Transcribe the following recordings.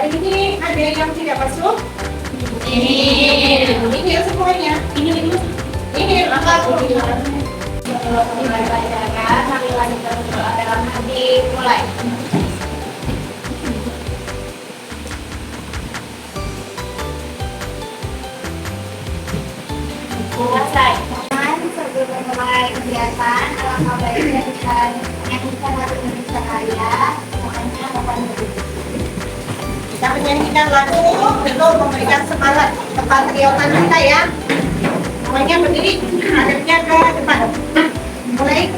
Hari ini ada yang tidak masuk? Ini semuanya. Ini angkat. Belajar, mari lanjutkan berdoa dalam hati, mulai. Selesai. Sebelum memulai kegiatan, alangkah baiknya kita menyanyikan lagu Indonesia Raya. Makanya kapan begitu. Kita menyanyikan lagu untuk memberikan semangat kepatriotan kita ya. Semuanya berdiri, hadapnya ke depan. Mulai.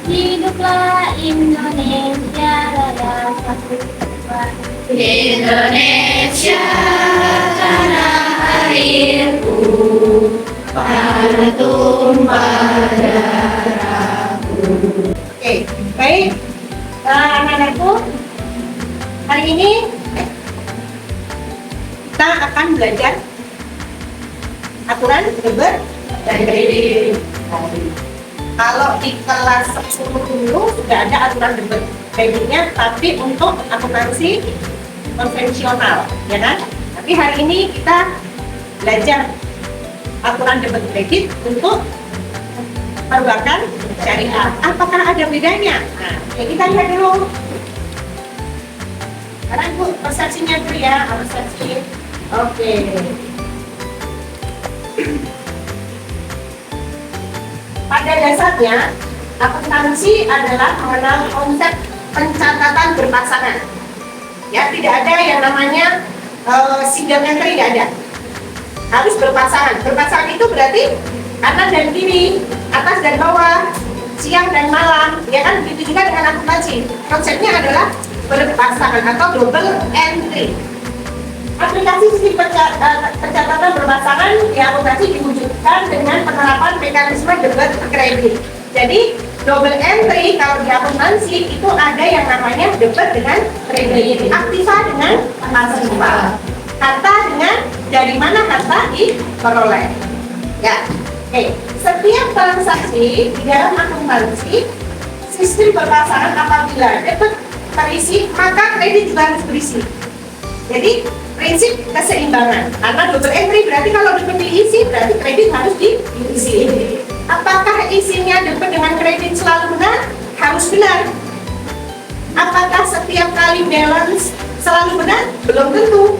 Hiduplah Indonesia Raya, satu kesatuan. Indonesia tanah airku, pada tumpah darahku. Oke, baik. Anak-anakku, hari ini kita akan belajar aturan debat dan kredit. Kalau di kelas 10 dulu sudah ada aturan debat kreditnya, tapi untuk akuntansi konvensional, ya kan? Tapi hari ini kita belajar aturan debat kredit untuk perbankan syariah. Apakah ada bedanya? Nah, kita lihat dulu. Sekarang Bu, persepsinya dulu ya, persepsi. Oke. Pada dasarnya, akuntansi adalah mengenal konsep pencatatan berpasangan. Ya, tidak ada yang namanya single entry, tidak ada. Harus berpasangan. Berpasangan itu berarti kanan dan kiri, atas dan bawah, siang dan malam. Ya kan, begitu juga dengan akuntansi. Konsepnya adalah berpasangan atau double entry. Aplikasi sistem pencatatan berpasangan di akuntansi diwujudkan dengan penerapan mekanisme debat kredit. Jadi double entry kalau di akuntansi itu ada yang namanya debat dengan kredit, aktiva dengan pasifa, harta dengan dari mana harta diperoleh. Ya, oke. Setiap transaksi di dalam akuntansi sistem berpasangan apabila debit terisi maka kredit juga harus berisi. Jadi prinsip keseimbangan, karena double entry berarti kalau debit diisi berarti kredit harus diisi. Apakah isinya debit dengan kredit selalu benar? Harus benar. Apakah setiap kali balance selalu benar? Belum tentu.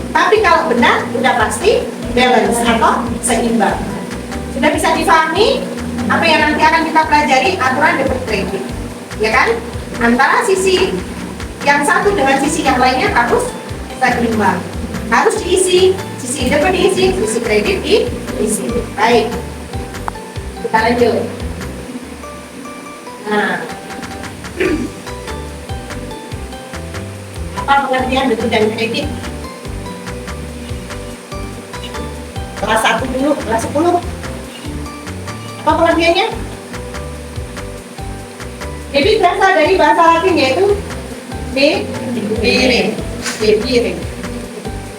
Tapi kalau benar, sudah pasti balance atau seimbang. Sudah bisa dipahami apa yang nanti akan kita pelajari aturan debit kredit, ya kan? Antara sisi yang satu dengan sisi yang lainnya harus seimbang, harus diisi, sisi debit diisi, sisi kredit diisi. Baik, kita lanjut. Nah, apa pengertian debit dan kredit? Kelas 1 dulu, kelas 10. Apa pengertiannya? Debit berasal dari bahasa Latin yaitu debere.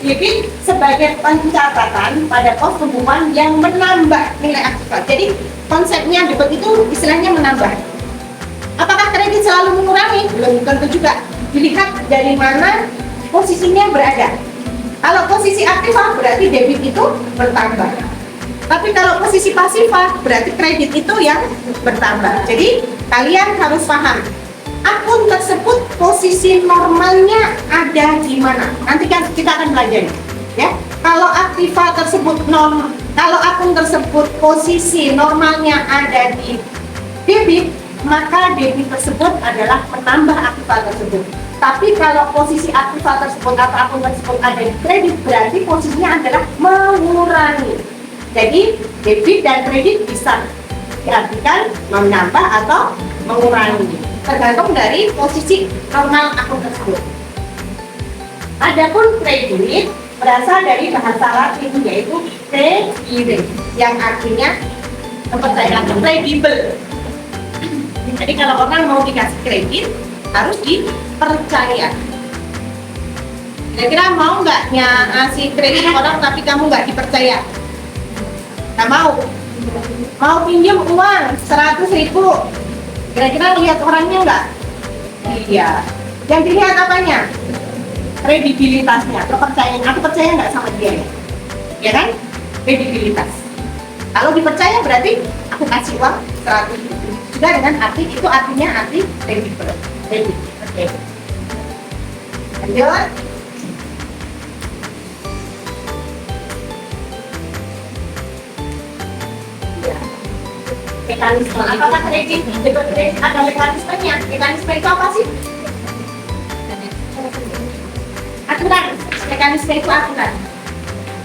Debit sebagai pencatatan pada pos pembukuan yang menambah nilai aktiva. Jadi konsepnya debit itu istilahnya menambah. Apakah kredit selalu mengurangi? Belum tentu juga. Dilihat dari mana posisinya berada. Kalau posisi aktiva berarti debit itu bertambah. Tapi kalau posisi pasifa berarti kredit itu yang bertambah. Jadi kalian harus paham akun tersebut posisi normalnya ada di mana. Nanti kan kita akan belajar ya. Kalau aktiva tersebut kalau akun tersebut posisi normalnya ada di debit, maka debit tersebut adalah menambah aktiva tersebut. Tapi kalau posisi aktiva tersebut atau akun tersebut ada di kredit, berarti posisinya adalah mengurangi. Jadi debit dan kredit bisa diartikan menambah atau mengurangi, tergantung dari posisi normal akun tersebut. Adapun kredit berasal dari bahasa Latin yaitu credere, yang artinya kepercayaan, credible. Jadi kalau orang mau dikasih kredit harus dipercaya. Kira-kira mau nggak ngasih kredit orang tapi kamu nggak dipercaya? Nggak mau. Mau pinjam uang 100.000, kira-kira lihat orangnya nggak? Iya. Yang dilihat apanya? kredibilitasnya. Kepercayaan, aku percaya nggak sama dia ya? Ya kan? Kredibilitas. Kalau dipercaya berarti aku kasih uang 100.000. Juga dengan arti itu artinya arti kredibel. Oke. Lanjut. Mekanisme. Apakah kredit debit kredit ada mekanismenya? Mekanisme itu apa sih? Aturan. Mekanisme itu aturan.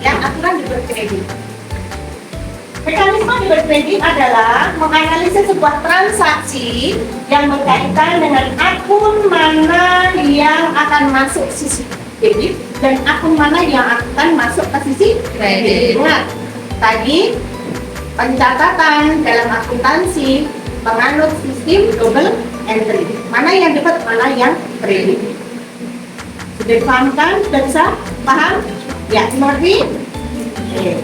Yang aturan debit kredit. Mekanisme debit kredit adalah menganalisis sebuah transaksi yang berkaitan dengan akun mana yang akan masuk sisi debit dan akun mana yang akan masuk ke sisi kredit. Ingat, tadi pencatatan dalam akuntansi menganut sistem double entry. Mana yang debit, mana yang kredit. Sudah dipahamkan? Sudah bisa paham? Ya, seperti ini.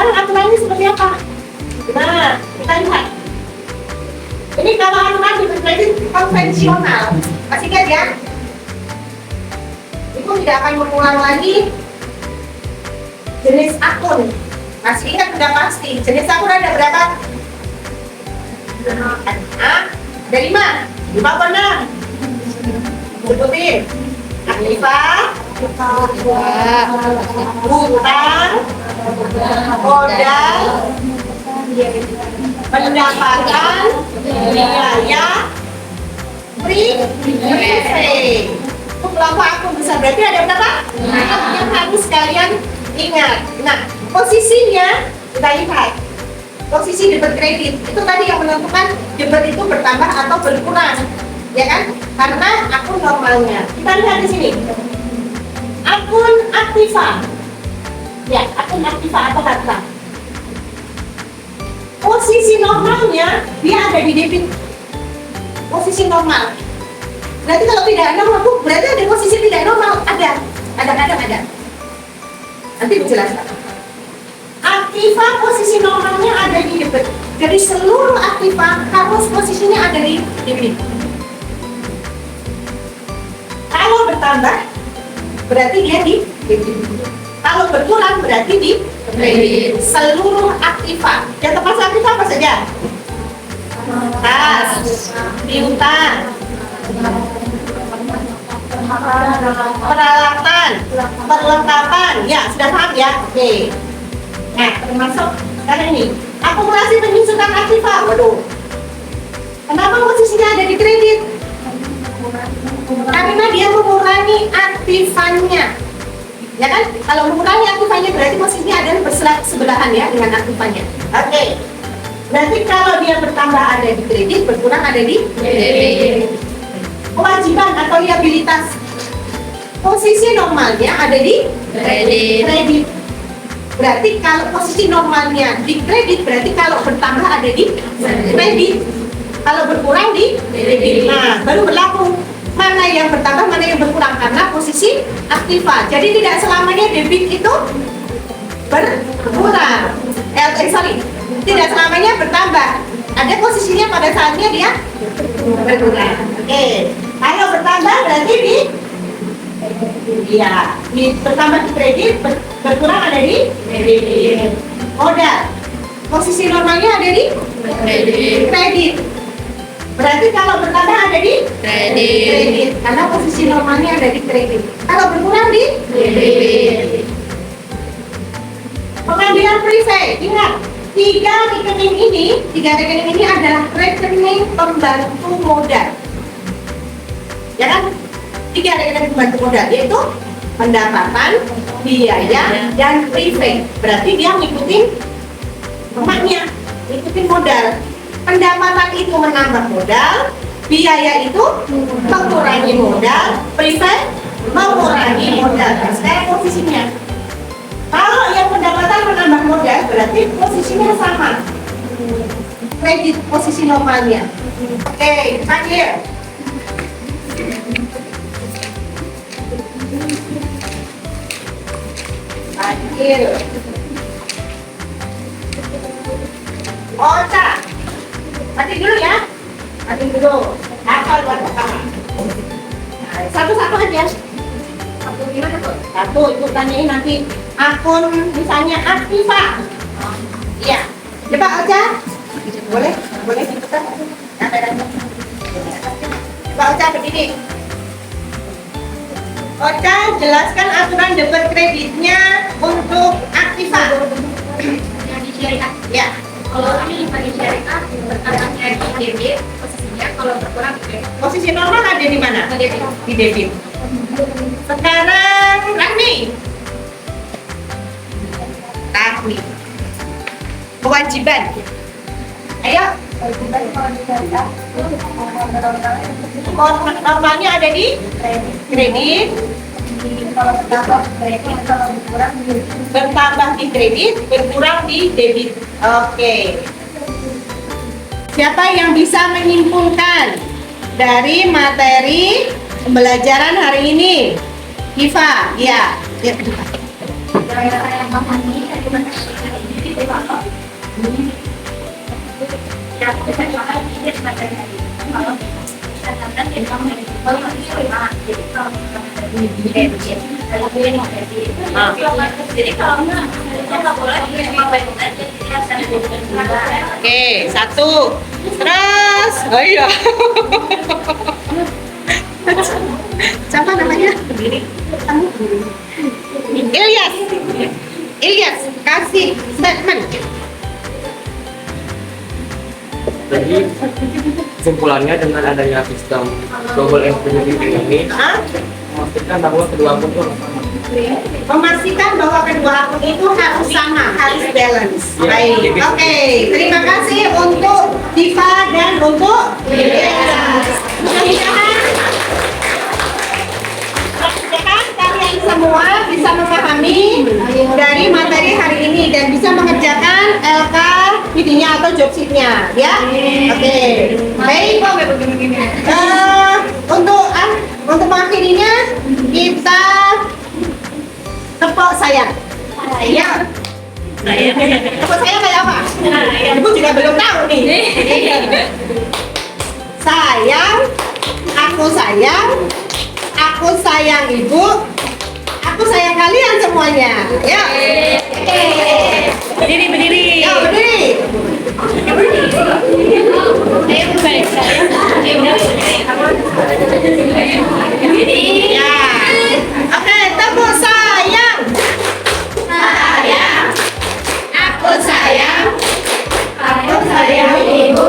Aturannya seperti apa? Nah, kita lihat. Ini kalau aturan debit kredit konvensional, masih ingat ya? Itu tidak akan mengulang lagi jenis akun. Masih ingat sudah pasti. Jenis akun ada berapa? Ada 5. 5 apa 6? Sebutin. Aktiva, hutang, modal, pendapatan, biaya, prepaid. Itu kelompok akun besar. Berarti ada berapa? Yang harus kalian ingat. Nah, posisinya kita lihat. Posisi debit kredit itu tadi yang menentukan debit itu bertambah atau berkurang, ya kan? Karena akun normalnya. Kita lihat di sini. Akun aktiva. Ya, akun aktiva atau harta. Posisi normalnya dia ada di debit. Posisi normal. Berarti kalau tidak normal, berarti ada posisi tidak normal. Ada. Nanti dijelaskan. Aktiva posisi normalnya ada di debit. Jadi seluruh aktiva harus posisinya ada di debit. Kalau bertambah berarti dia di debit. Kalau berkurang berarti di kredit. Seluruh aktiva. Yang termasuk aktiva apa saja? Tas, piutang, peralatan, perlengkapan. Ya, sudah paham ya? Oke. Nah, termasuk sekarang ini akumulasi penyusutan aktiva. Waduh, kenapa posisinya ada di kredit? Karena dia mengurangi aktifannya, ya kan? Kalau mengurangi aktifannya berarti posisinya ada bersebelahan ya dengan aktifannya. Oke. Berarti kalau dia bertambah ada di kredit, berkurang ada di debit. Kewajiban atau liabilitas, posisi normalnya ada di kredit. Berarti kalau posisi normalnya di kredit, berarti kalau bertambah ada di kredit. Kalau berkurang di debit. Nah, baru berlaku mana yang bertambah, mana yang berkurang karena posisi aktiva. Jadi tidak selamanya debit itu berkurang. Tidak selamanya bertambah. Ada posisinya pada saatnya dia berkurang. Oke. Kalau bertambah berarti bertambah di kredit, berkurang ada di debit. Modal. Posisi normalnya ada di kredit. Berarti kalau bertambah ada di kredit. Karena posisi normalnya ada di kredit. Kalau berkurang di debit. Pengambilan prepaid. Ingat, tiga rekening ini adalah rekening pembantu modal. Ya kan? 3 rekening pembantu modal, yaitu pendapatan, biaya, dan prepaid. Berarti dia ngikutin emaknya, ngikutin modal. Pendapatan itu menambah modal, biaya itu mengurangi modal, prepaid mengurangi modal. Nah, sekarang posisinya. Kalau yang pendapatan menambah modal, berarti posisinya sama. Kredit posisi normalnya. Oke, panggil. Panggil. Oca. Mati dulu ya. Mati dulu. Hafal buat pertama. ya? Satu, ibu tanyain nanti akun misalnya Aktiva. Iya. Coba Ocha. Boleh? Boleh diputar? Kameranya. Coba Ocha berdiri. Ocha, jelaskan aturan debit kreditnya untuk Aktiva. Yang di syariah. Ya. Kalau ini bagi syariah, bertambahnya di debit, posisinya kalau berkurang di kredit. Posisi normal ada di mana? Di debit. Di debit. Sekarang Rahmi. Rahmi. Kewajiban. Ayo. Normalnya ada di kredit. Bertambah di kredit, berkurang di debit. Oke. Siapa yang bisa menyimpulkan dari materi pembelajaran hari ini? Hifa, ya. Ya, kedua. Saya memahami dari materi ini, kalau ya, kita bahas ini materi hari ini. Kalau kita tambah di kalau masih sama, jadi kalau debit, kalau ini mau debit. Jadi kalau nggak boleh sampai Oke, satu. Terus, oh iya. Siapa namanya? Ilyas. Ilyas, kasih statement. Jadi kesimpulannya dengan adanya sistem global entity ini Hah? memastikan bahwa kedua akun itu sama. Memastikan bahwa kedua akun itu harus sama, harus balance. Ya, Baik, jadi- oke. Terima kasih untuk Diva dan untuk Ilyas. Mudah-mudahan kalian semua bisa memahami dari materi hari ini dan bisa mengerjakan LK PD-nya atau job sheet-nya, ya. Oke. Baik. Untuk mengakhirinya kita tepuk sayang. Ya. Tepuk sayang kayak apa? Ibu juga belum tahu nih. Sayang, aku sayang ibu, aku sayang kalian semuanya. Ya. Berdiri, berdiri. Ya, berdiri. Ya. Oke, tepuk sayang. Sayang. Aku sayang. Aku sayang ibu.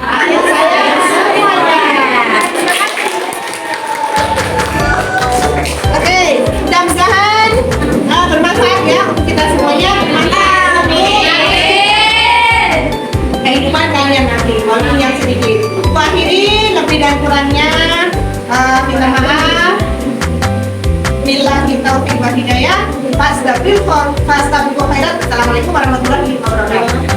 Aku sayang semuanya. Oke, mudah-mudahan bermanfaat ya untuk kita semuanya. Mantap. Kehidupan kalian nanti, walaupun yang sedikit. Aku akhiri, lebih dan kurangnya minta maaf. Billahi taufiq wal hidayah. Fastabir khairat. Assalamualaikum warahmatullahi wabarakatuh.